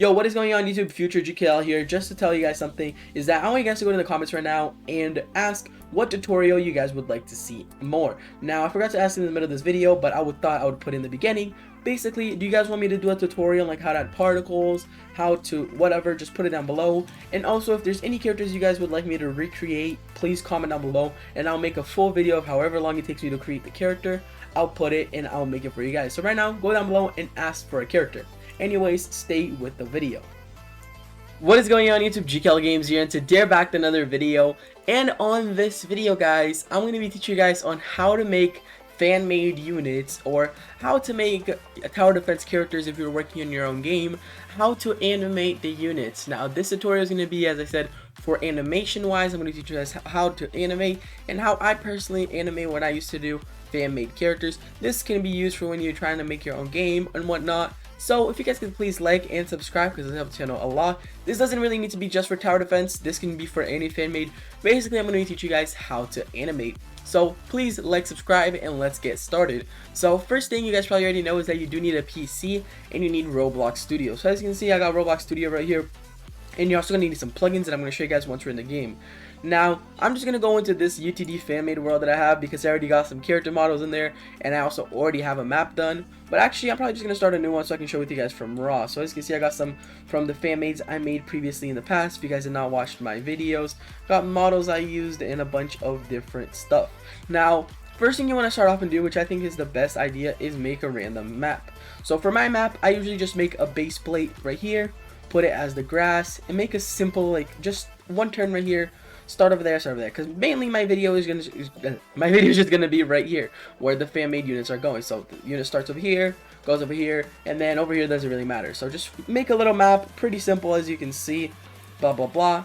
Yo, what is going on YouTube? Future GKL here. Just to tell you guys something is that I want you guys to go to the comments right now and ask what tutorial you guys would like to see more. Now, I forgot to ask in the middle of this video, but thought I would put in the beginning. Basically, do you guys want me to do a tutorial like how to add particles, how to whatever, just put it down below. And also, if there's any characters you guys would like me to recreate, please comment down below and I'll make a full video of however long it takes me to create the character. I'll put it and I'll make it for you guys. So right now, go down below and ask for a character. Anyways, stay with the video. What is going on YouTube? GKL Games here, and today we're back to another video. And on this video, guys, I'm going to be teaching you guys on how to make fan-made units, or how to make tower defense characters if you're working on your own game, how to animate the units. Now, this tutorial is going to be, as I said, for animation wise. I'm going to teach you guys how to animate and how I personally animate what I used to do, fan-made characters. This can be used for when you're trying to make your own game and whatnot. So if you guys could please like and subscribe, because it helps the channel a lot. This doesn't really need to be just for tower defense. This can be for any fan made. Basically, I'm going to teach you guys how to animate. So please like, subscribe, and let's get started. So first thing you guys probably already know is that you do need a PC and you need Roblox Studio. So as you can see, I got Roblox Studio right here. And you're also going to need some plugins that I'm going to show you guys once we're in the game. Now, I'm just going to go into this UTD fan-made world that I have because I already got some character models in there, and I also already have a map done. But actually, I'm probably just going to start a new one so I can show it with you guys from raw. So as you can see, I got some from the fan-mades I made previously in the past. If you guys have not watched my videos, got models I used and a bunch of different stuff. Now, first thing you want to start off and do, which I think is the best idea, is make a random map. So for my map, I usually just make a base plate right here, put it as the grass, and make a simple, like, just one turn right here. Start over there, because mainly my video is just gonna be right here where the fan-made units are going. So the unit starts over here, goes over here, and then over here doesn't really matter. So just make a little map, pretty simple as you can see, blah blah blah.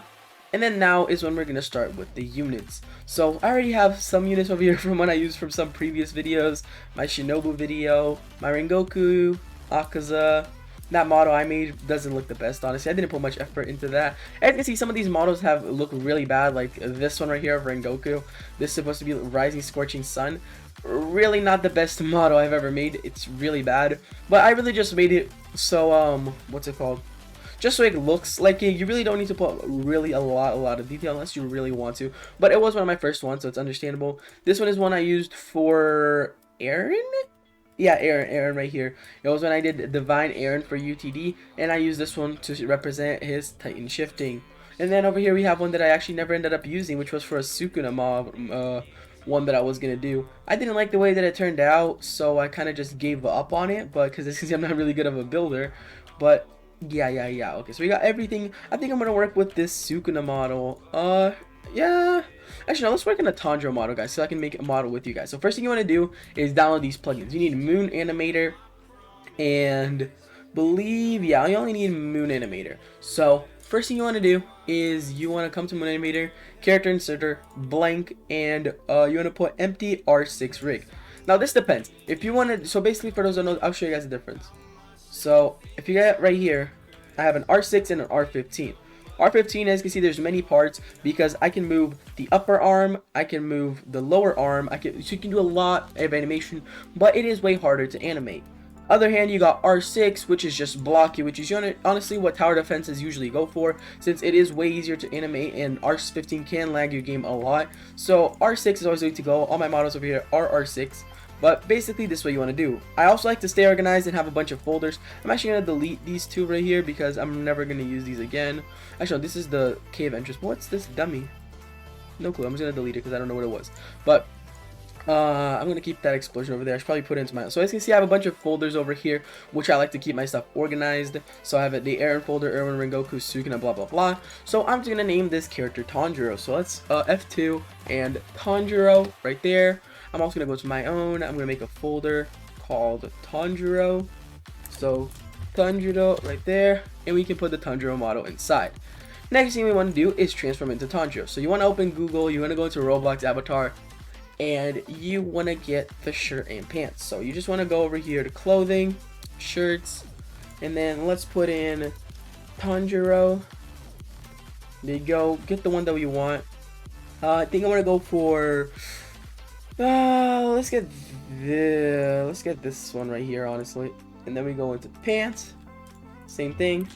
And then now is when we're gonna start with the units. So I already have some units over here from what I used from some previous videos, my Shinobu video, my Rengoku, Akaza. That model I made doesn't look the best, honestly. I didn't put much effort into that. As you can see, some of these models look really bad, like this one right here of Rengoku. This is supposed to be Rising Scorching Sun. Really not the best model I've ever made. It's really bad. But I really just made it so, what's it called? Just so it looks like it. You really don't need to put really a lot of detail unless you really want to. But it was one of my first ones, so it's understandable. This one is one I used for Aaron? Yeah, Aaron right here. It was when I did Divine Aaron for UTD, and I used this one to represent his Titan shifting. And then over here we have one that I actually never ended up using, which was for a Sukuna mob, one that I was gonna do. I didn't like the way that it turned out, so I kind of just gave up on it, but because this is I'm not really good of a builder. But yeah. Okay, so we got everything. I think I'm gonna work with this Sukuna model. Yeah. Actually, no, let's work on a Tanjiro model, guys, so I can make a model with you guys. So first thing you want to do is download these plugins. You need Moon Animator and you only need Moon Animator. So first thing you want to do is you want to come to Moon Animator, Character Inserter, Blank, and you want to put Empty R6 Rig. Now this depends. If you want to, so basically for those who don't know, I'll show you guys the difference. So if you get right here, I have an R6 and an R15. R15, as you can see, there's many parts because I can move the upper arm, I can move the lower arm, so you can do a lot of animation, but it is way harder to animate. Other hand, you got R6, which is just blocky, which is honestly what tower defenses usually go for, since it is way easier to animate, and R15 can lag your game a lot. So R6 is always the way to go. All my models over here are R6. But basically, this is what you want to do. I also like to stay organized and have a bunch of folders. I'm actually going to delete these two right here because I'm never going to use these again. Actually, no, this is the cave entrance. What's this dummy? No clue. I'm just going to delete it because I don't know what it was. But I'm going to keep that explosion over there. I should probably put it into my... So as you can see, I have a bunch of folders over here, which I like to keep my stuff organized. So I have the Aaron folder, Aaron, Rengoku, Sukuna, blah, blah, blah. So I'm just going to name this character Tanjiro. So let's F2 and Tanjiro right there. I'm also going to go to my own. I'm going to make a folder called Tanjiro. So Tanjiro right there. And we can put the Tanjiro model inside. Next thing we want to do is transform into Tanjiro. So you want to open Google. You want to go into Roblox avatar. And you want to get the shirt and pants. So you just want to go over here to clothing, shirts. And then let's put in Tanjiro. There you go. Get the one that we want. I think I want to go for... let's get this one right here, honestly. And then we go into pants, same thing.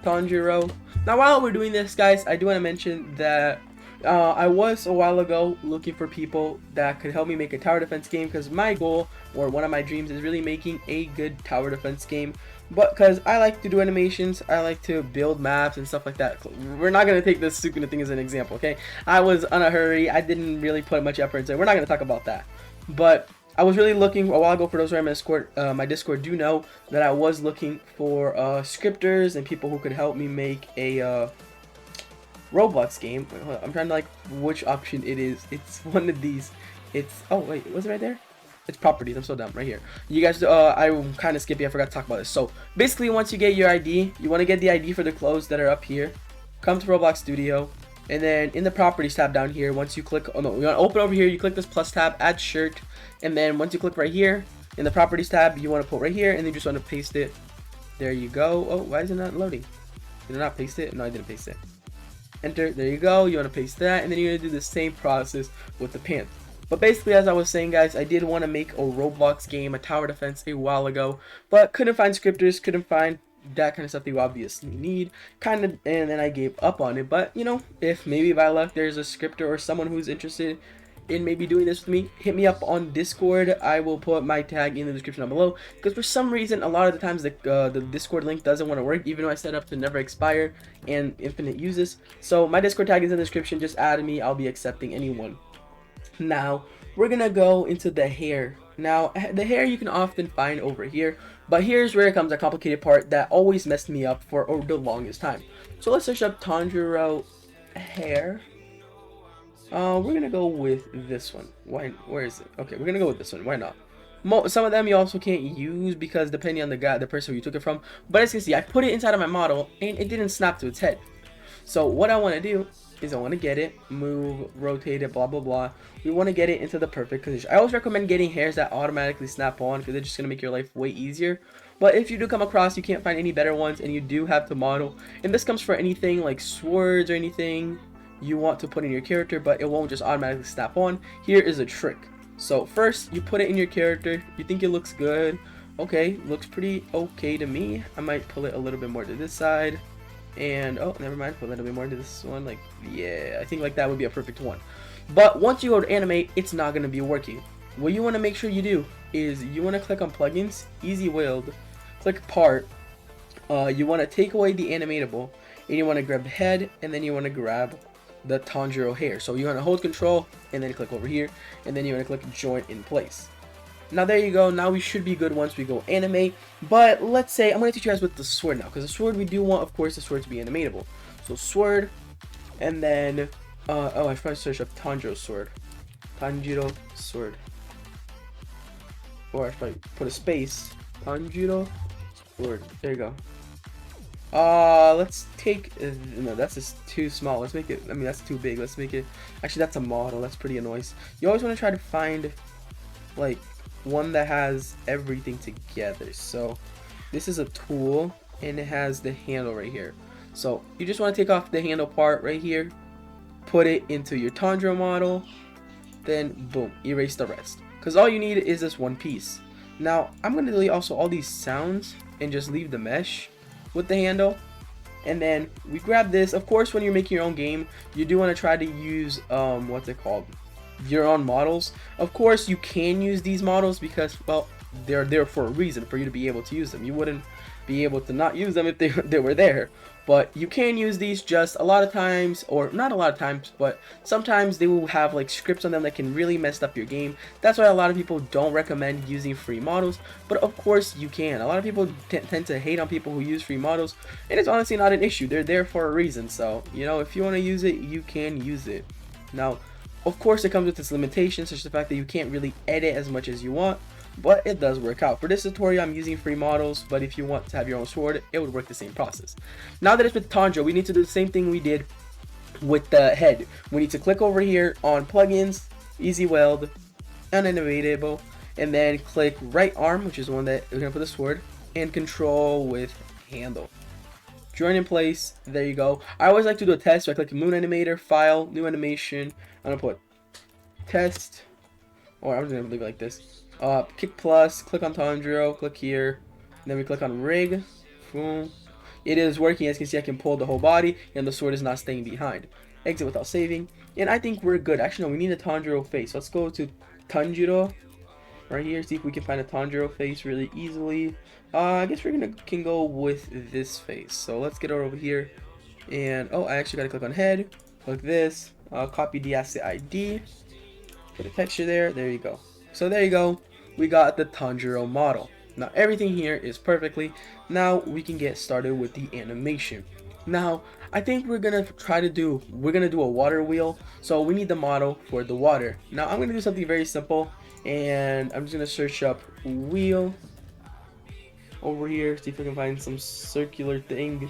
Tanjiro. Now while we're doing this, guys, I do want to mention that I was a while ago looking for people that could help me make a tower defense game, because my goal, or one of my dreams, is really making a good tower defense game. But because I like to do animations, I like to build maps and stuff like that. We're not going to take this Sukuna thing as an example, okay? I was in a hurry. I didn't really put much effort into it. We're not going to talk about that. But I was really looking a while ago. For those who are in my Discord do know that I was looking for scripters and people who could help me make a Roblox game. Wait, hold on. I'm trying to like which option it is. It's one of these. It's, oh wait, was it right there? It's properties. I'm so dumb. Right here. You guys, I'm kind of skippy. I forgot to talk about this. So basically, once you get your ID, you want to get the ID for the clothes that are up here. Come to Roblox Studio, and then in the properties tab down here, once you click, oh no, you want to open over here. You click this plus tab, add shirt, and then once you click right here in the properties tab, you want to put right here, and then you just want to paste it. There you go. Oh, why is it not loading? Did I not paste it? No, I didn't paste it. Enter. There you go. You want to paste that, and then you're going to do the same process with the pants. But basically, as I was saying, guys, I did want to make a Roblox game, a tower defense, a while ago, but couldn't find scripters, couldn't find that kind of stuff that you obviously need, and then I gave up on it. But you know, if maybe by luck there's a scripter or someone who's interested in maybe doing this with me, hit me up on Discord. I will put my tag in the description down below, because for some reason a lot of the times the Discord link doesn't want to work, even though I set up to never expire and infinite uses. So my Discord tag is in the description. Just add me. I'll be accepting anyone. Now we're gonna go into the hair. Now the hair you can often find over here, but here's where it comes a complicated part that always messed me up for the longest time. So let's search up Tanjiro hair. We're gonna go with this one. Where is it? Okay, we're gonna go with this one. Why not? Some of them you also can't use because depending on the person who you took it from. But as you can see, I put it inside of my model and it didn't snap to its head. So what I want to do is I want to get it, move, rotate it, blah blah blah. We want to get it into the perfect position. I always recommend getting hairs that automatically snap on, because they're just gonna make your life way easier. But if you do come across you can't find any better ones and you do have to model, and this comes for anything like swords or anything you want to put in your character, but it won't just automatically snap on, here is a trick. So first you put it in your character, you think it looks good, okay, looks pretty okay to me. I might pull it a little bit more to this side, and oh, never mind, put a little bit more into this one. Like, yeah, I think like that would be a perfect one. But once you go to animate, it's not going to be working. What you want to make sure you do is you want to click on plugins, easy weld, click part, you want to take away the animatable, and you want to grab head, and then you want to grab the Tanjiro hair. So you want to hold control and then click over here, and then you want to click joint in place. Now there you go. Now we should be good once we go animate. But let's say I'm going to teach you guys with the sword now, because the sword we do want, of course, the sword to be animatable. So sword, and then oh, I should probably search up Tanjiro sword, Tanjiro sword, or I should probably put a space, Tanjiro sword. There you go. Let's take, no, that's just too small. Let's make it, I mean, that's too big. Let's make it, actually, that's a model. That's pretty annoying. You always want to try to find, like, one that has everything together. So, this is a tool, and it has the handle right here. So, you just want to take off the handle part right here, put it into your Tanjiro model, then, boom, erase the rest. Because all you need is this one piece. Now, I'm going to delete also all these sounds, and just leave the mesh with the handle, and then we grab this. Of course, when you're making your own game, you do want to try to use what's it called, your own models. Of course, you can use these models because, well, they're there for a reason, for you to be able to use them. You wouldn't be able to not use them if they were there. But you can use these. Just a lot of times, or not a lot of times, but sometimes they will have like scripts on them that can really mess up your game. That's why a lot of people don't recommend using free models, but of course you can. A lot of people tend to hate on people who use free models, and it's honestly not an issue. They're there for a reason. So, you know, if you want to use it, you can use it. Now, of course, it comes with its limitations, such as the fact that you can't really edit as much as you want, but it does work out. For this tutorial, I'm using free models, but if you want to have your own sword, it would work the same process. Now that it's with Tanjiro, we need to do the same thing we did with the head. We need to click over here on plugins, easy weld, unanimatable, and then click right arm, which is the one that we're going to put the sword, and control with handle. Join in place. There you go. I always like to do a test, so I click moon animator, file, new animation. I'm going to put test, or I'm just going to leave it like this. Kick plus, click on Tanjiro, click here, and then we click on rig, boom. it is working. As you can see, I can pull the whole body, and the sword is not staying behind. Exit without saving, and I think we're good. Actually, no, we need a Tanjiro face. Let's go to Tanjiro right here. See if we can find a Tanjiro face really easily. I guess can go with this face. So let's get over here, and oh, I actually gotta click on head. Click this. Copy the asset ID. Put a texture there. There you go. So there you go. We got the Tanjiro model. Now everything here is perfectly. Now we can get started with the animation. Now I think we're gonna do a water wheel. So we need the model for the water. Now I'm gonna do something very simple, and I'm just gonna search up wheel over here, see if I can find some circular thing.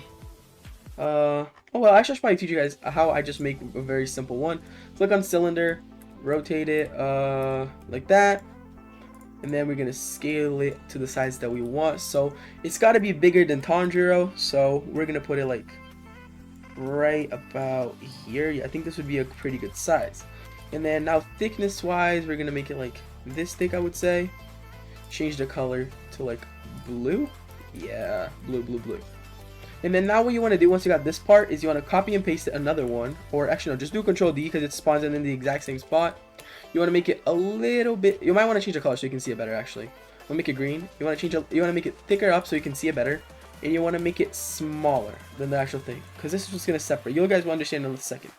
Oh well, I should probably teach you guys how I just make a very simple one. Click on cylinder, rotate it like that, and then we're gonna scale it to the size that we want. So it's got to be bigger than Tanjiro, so we're gonna put it like right about here. Yeah, I think this would be a pretty good size. And then now thickness wise, we're gonna make it like this thick, I would say. Change the color to like blue. Yeah, blue. And then now what you want to do once you got this part is you want to copy and paste another one, or actually no, just do Control D because it spawns it in the exact same spot. You want to make it a little bit, you might want to change the color so you can see it better. Actually, we'll make it green. You want to make it thicker up so you can see it better, and you want to make it smaller than the actual thing because this is just going to separate. You guys will understand in a second.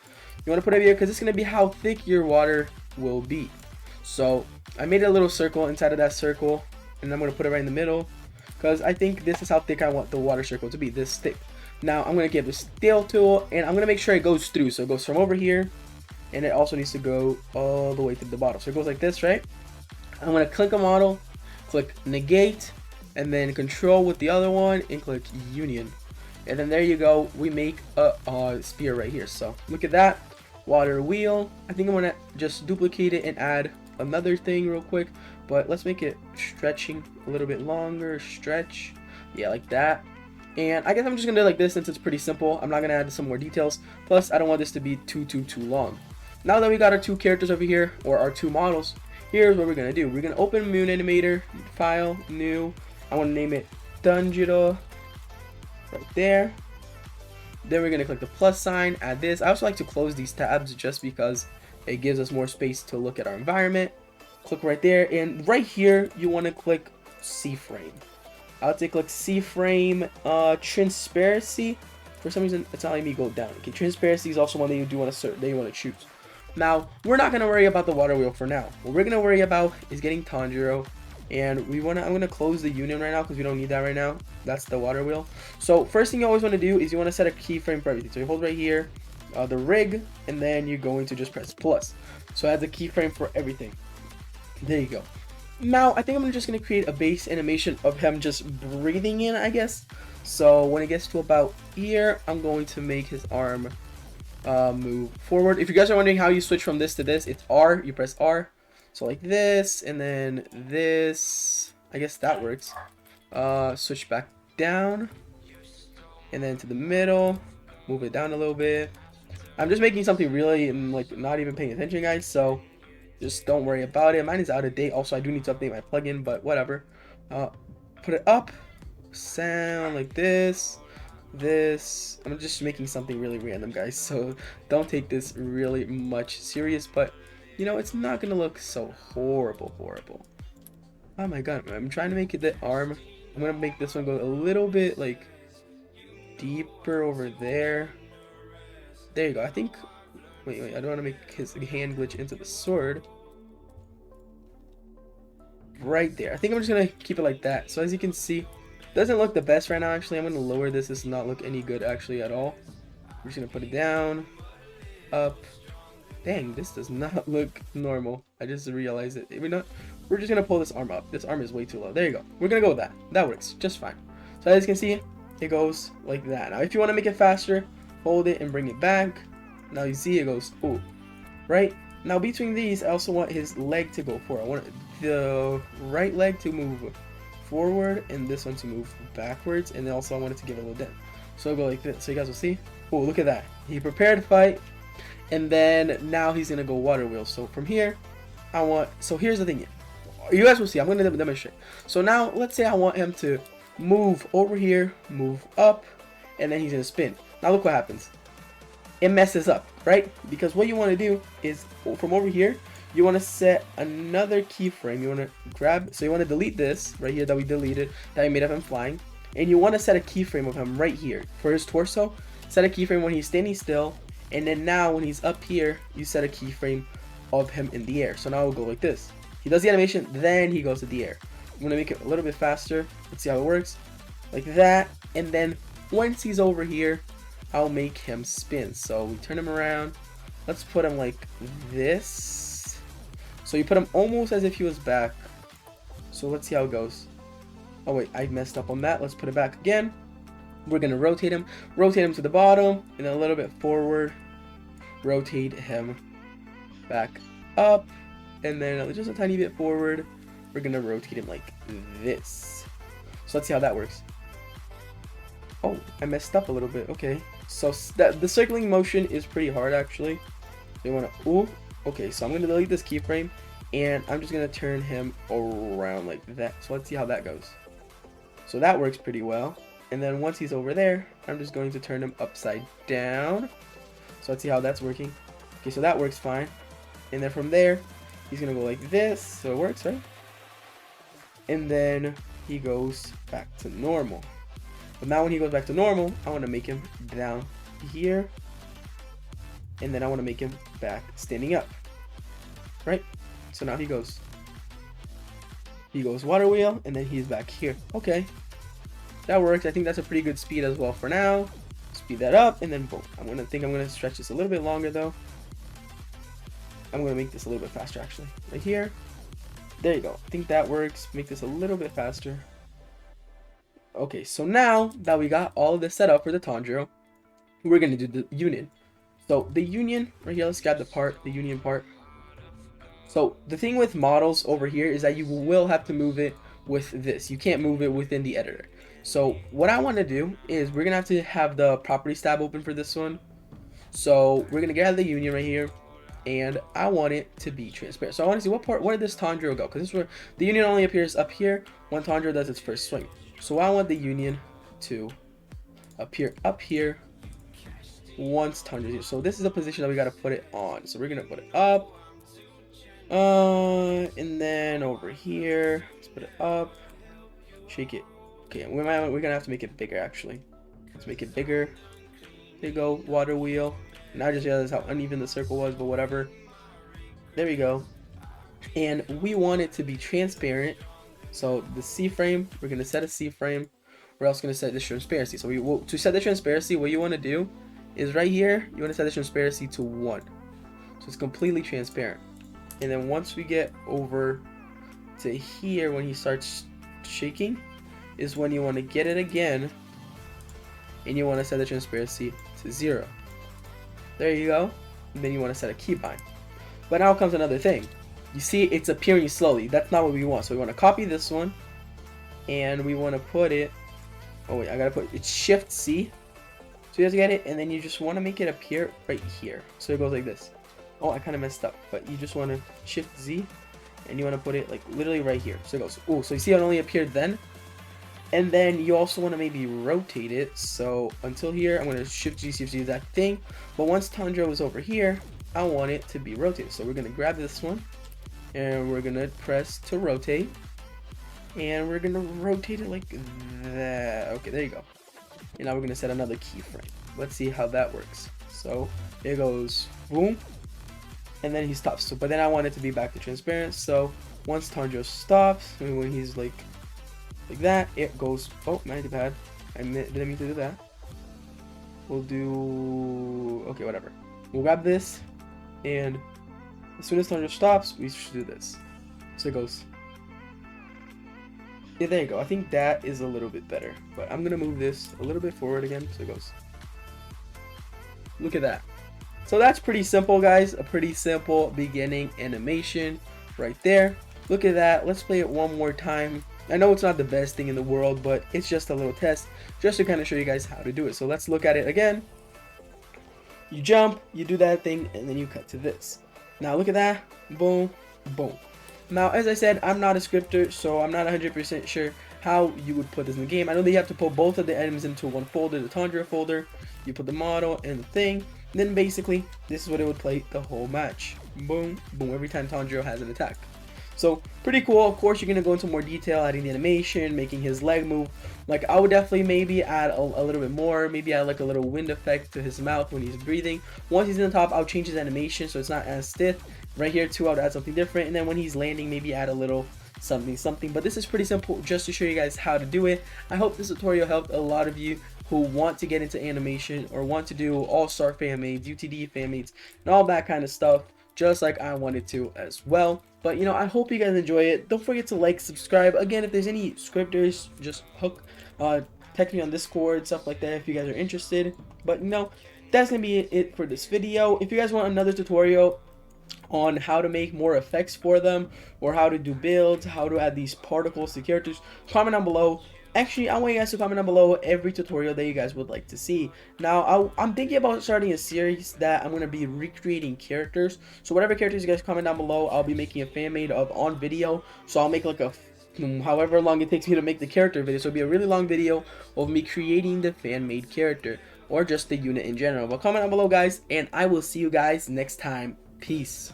You want to put it here because it's going to be how thick your water will be. So I made a little circle inside of that circle, and I'm going to put it right in the middle because I think this is how thick I want the water circle to be, this thick. Now I'm going to give the scale tool, and I'm going to make sure it goes through. So it goes from over here, and it also needs to go all the way to the bottom. So it goes like this, right? I'm going to click a model, click negate, and then control with the other one, and click union. And then there you go, we make a sphere right here. So look at that, water wheel. I think I'm going to just duplicate it and add another thing real quick, but let's make it stretching a little bit longer. Stretch, yeah, like that. And I guess I'm just gonna do it like this since it's pretty simple. I'm not gonna add some more details. Plus, I don't want this to be too long. Now that we got our two characters over here, or our two models, here's what we're gonna do. We're gonna open Moon Animator, File, New. I want to name it Tanjiro, right there. Then we're gonna click the plus sign, add this. I also like to close these tabs just because it gives us more space to look at our environment. Click right there, and right here you want to click C-frame. I would say click C-frame. Transparency, for some reason it's not letting me go down. Okay, transparency is also one that you do want to choose. Now we're not gonna worry about the water wheel for now. What we're gonna worry about is getting Tanjiro, and I'm gonna close the union right now because we don't need that right now. That's the water wheel. So first thing you always want to do is you want to set a keyframe for everything. So you hold right here, the rig, and then you're going to just press plus. So I have the keyframe for everything. There you go. Now I think I'm just gonna create a base animation of him just breathing in, I guess. So when it gets to about here, I'm going to make his arm move forward. If you guys are wondering how you switch from this to this, it's R. You press R. So like this, and then this. I guess that works. Switch back down, and then to the middle. Move it down a little bit. I'm just making something really like not even paying attention, guys. So just don't worry about it. Mine is out of date. Also, I do need to update my plugin, but whatever. Put it up. Sound like this. I'm just making something really random, guys. So don't take this really much serious. But you know, it's not gonna look so horrible. Oh my god, I'm trying to make it the arm. I'm gonna make this one go a little bit like deeper over there. There you go. I think. Wait, I don't want to make his hand glitch into the sword. Right there. I think I'm just going to keep it like that. So as you can see, doesn't look the best right now, actually. I'm going to lower this. This does not look any good, actually, at all. I'm just going to put it down, up. Dang, this does not look normal. I just realized it. We're just going to pull this arm up. This arm is way too low. There you go. We're going to go with that. That works just fine. So as you can see, it goes like that. Now, if you want to make it faster, hold it and bring it back. Now you see it goes, ooh, right? Now between these, I also want his leg to go forward. I want the right leg to move forward and this one to move backwards. And then also I want it to give a little dent. So I'll go like this. So you guys will see. Oh, look at that. He prepared to fight. And then now he's going to go water wheel. So from here, so here's the thing. You guys will see. I'm going to demonstrate. So now let's say I want him to move over here, move up, and then he's gonna spin. Now look what happens. It messes up, right? Because what you want to do is from over here, you want to set another keyframe. You want to grab, so you want to delete this right here that we deleted, that we made of him flying, and you want to set a keyframe of him right here for his torso. Set a keyframe when he's standing still, and then now when he's up here, you set a keyframe of him in the air. So now it'll go like this. He does the animation, then he goes to the air. I'm gonna make it a little bit faster. Let's see how it works. Like that, and then once he's over here, I'll make him spin. So we turn him around. Let's put him like this. So you put him almost as if he was back. So let's see how it goes. Oh wait, I messed up on that. Let's put it back again. We're gonna rotate him to the bottom, and then a little bit forward. Rotate him back up, and then just a tiny bit forward. We're gonna rotate him like this. So let's see how that works. Oh, I messed up a little bit. Okay, so the circling motion is pretty hard actually. You wanna, ooh, okay, so I'm gonna delete this keyframe, and I'm just gonna turn him around like that. So let's see how that goes. So that works pretty well. And then once he's over there, I'm just going to turn him upside down. So let's see how that's working. Okay, so that works fine. And then from there, he's gonna go like this. So it works, right? And then he goes back to normal. But now when he goes back to normal, I want to make him down here. And then I want to make him back standing up. Right? So now he goes water wheel, and then he's back here. Okay. That works. I think that's a pretty good speed as well for now. Speed that up, and then boom. I'm gonna stretch this a little bit longer though. I'm gonna make this a little bit faster actually. Right here. There you go. I think that works. Make this a little bit faster. Okay, so now that we got all of this set up for the Tanjiro, we're gonna do the union. So the union right here, let's grab the union part. So the thing with models over here is that you will have to move it with this. You can't move it within the editor. So what I want to do is we're gonna have the properties tab open for this one. So we're gonna get the union right here, and I want it to be transparent. So I want to see where did this Tanjiro go? Because this is where the union only appears up here when Tanjiro does its first swing. So I want the union to appear up here once Tanjiro's here. So this is the position that we gotta put it on. So we're gonna put it up, and then over here, let's put it up, shake it. Okay, we're gonna have to make it bigger actually. Let's make it bigger. There you go, water wheel. And I just realized how uneven the circle was, but whatever. There we go. And we want it to be transparent. So the C frame, we're gonna set a C frame. We're also gonna set the transparency. So to set the transparency, what you want to do is right here, you want to set the transparency to 1. So it's completely transparent. And then once we get over to here, when he starts shaking, is when you want to get it again, and you want to set the transparency to 0. There you go. And then you want to set a keybind. But now comes another thing. You see it's appearing slowly. That's not what we want. So we want to copy this one, and we want to put it, oh wait, I gotta put, it's Shift C. So you guys get it, and then you just want to make it appear right here. So it goes like this. Oh, I kind of messed up, but you just want to Shift Z, and you want to put it like literally right here. So it goes, oh, so you see it only appeared then? And then you also want to maybe rotate it. So until here, I'm going to Shift G, see if you do that thing. But once Tanjiro is over here, I want it to be rotated. So we're going to grab this one, and we're going to press to rotate. And we're going to rotate it like that. Okay, there you go. And now we're going to set another keyframe. Let's see how that works. So it goes boom, and then he stops. So, but then I want it to be back to transparent. So once Tanjiro stops, when he's like that, it goes, oh, my bad, I didn't mean to do that. We'll do, okay, whatever. We'll grab this, and as soon as Tanjiro stops, we should do this. So it goes, yeah, there you go. I think that is a little bit better, but I'm gonna move this a little bit forward again. So it goes, look at that. So that's pretty simple, guys. A pretty simple beginning animation right there. Look at that. Let's play it one more time. I know it's not the best thing in the world, but it's just a little test just to kind of show you guys how to do it. So let's look at it again. You jump, you do that thing, and then you cut to this. Now look at that. Boom, boom. Now, as I said, I'm not a scripter, so I'm not 100% sure how you would put this in the game. I know that you have to put both of the items into one folder, the Tanjiro folder. You put the model and the thing. Then basically, this is what it would play the whole match. Boom, boom, every time Tanjiro has an attack. So pretty cool. Of course, you're gonna go into more detail, adding the animation, making his leg move. Like I would definitely maybe add a little bit more, maybe add like a little wind effect to his mouth when he's breathing. Once he's in the top, I'll change his animation so it's not as stiff. Right here too, I'll add something different, and then when he's landing, maybe add a little something. But this is pretty simple, just to show you guys how to do it. I hope this tutorial helped a lot of you who want to get into animation or want to do all-star fanmades, UTD fanmades, and all that kind of stuff, just like I wanted to as well. But you know, I hope you guys enjoy it. Don't forget to like, subscribe. Again, if there's any scripters, just text me on Discord, stuff like that if you guys are interested. But you know, that's gonna be it for this video. If you guys want another tutorial on how to make more effects for them, or how to do builds, how to add these particles to characters, comment down below. Actually, I want you guys to comment down below every tutorial that you guys would like to see. Now, I'm thinking about starting a series that I'm going to be recreating characters. So whatever characters you guys comment down below, I'll be making a fan made of on video. So I'll make like a, however long it takes me to make the character video. So it'll be a really long video of me creating the fan made character, or just the unit in general. But comment down below, guys, and I will see you guys next time. Peace.